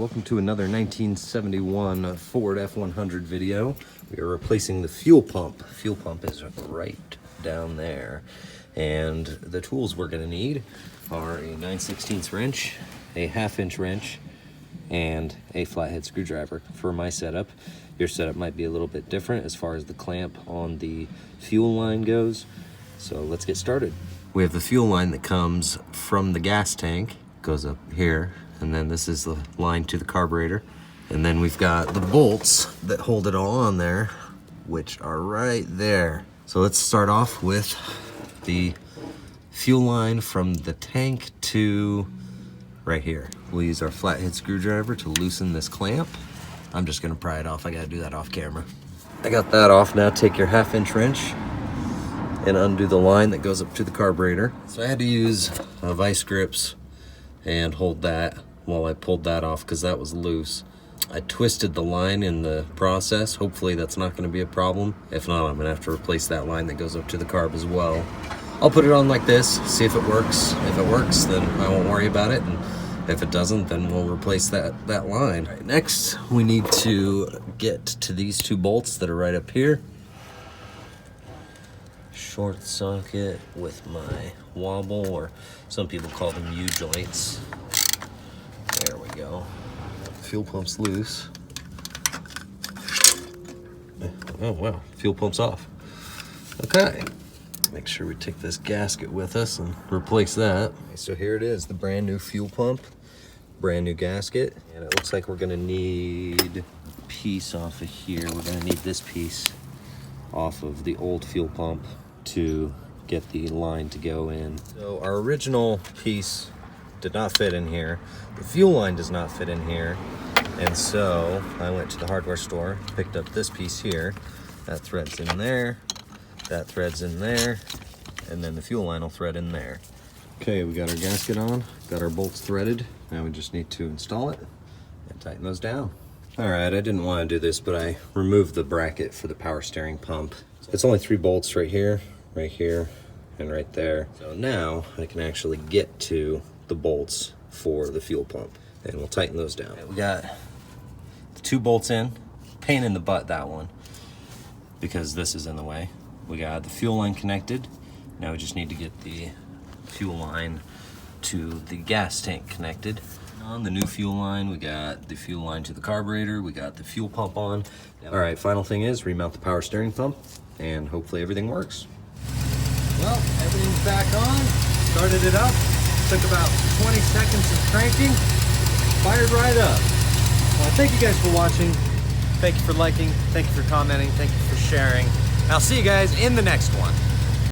welcome to another 1971 Ford F-100 video. We are replacing the fuel pump. Fuel pump is right down there. And the tools we're gonna need are a 9/16 wrench, a 1/2 inch wrench, and a flathead screwdriver. For my setup, your setup might be a little bit different as far as the clamp on the fuel line goes. So let's get started. We have the fuel line that comes from the gas tank, goes up here, and then this is the line to the carburetor. And then we've got the bolts that hold it all on there, which are right there. So let's start off with the fuel line from the tank to right here. We'll use our flathead screwdriver to loosen this clamp. I'm just gonna pry it off. I gotta do that off camera. I got that off. Now take your 1/2 inch wrench and undo the line that goes up to the carburetor. So I had to use vice grips and hold that while I pulled that off because that was loose. I twisted the line in the process. Hopefully that's not going to be a problem. If not, I'm going to have to replace that line that goes up to the carb as well. I'll put it on like this, see if it works. If it works, then I won't worry about it. And if it doesn't, then we'll replace that line. All right, next, we need to get to these two bolts that are right up here. Short socket with my wobble, or some people call them U-joints. There we go. Fuel pump's loose. Oh wow, fuel pump's off. Okay, make sure we take this gasket with us and replace that. Okay, so here it is, the brand new fuel pump, brand new gasket, and it looks like we're gonna need a piece off of here. We're gonna need this piece off of the old fuel pump to get the line to go in. So our original piece did not fit in here. The fuel line does not fit in here. And so I went to the hardware store, picked up this piece here. That threads in there, that threads in there, and then the fuel line will thread in there. Okay, we got our gasket on, got our bolts threaded. Now we just need to install it and tighten those down. All right, I didn't want to do this, but I removed the bracket for the power steering pump. It's only 3 bolts right here, and right there. So now I can actually get to the bolts for the fuel pump, and we'll tighten those down. Okay, we got the 2 bolts in. Pain in the butt, that one, because this is in the way. We got the fuel line connected. Now we just need to get the fuel line to the gas tank connected. On the new fuel line, we got the fuel line to the carburetor, we got the fuel pump on. All right, final thing is remount the power steering pump, and hopefully everything works. Well, everything's back on. Started it up. Took about 20 seconds of cranking. Fired right up. Well, thank you guys for watching. Thank you for liking. Thank you for commenting. Thank you for sharing. I'll see you guys in the next one.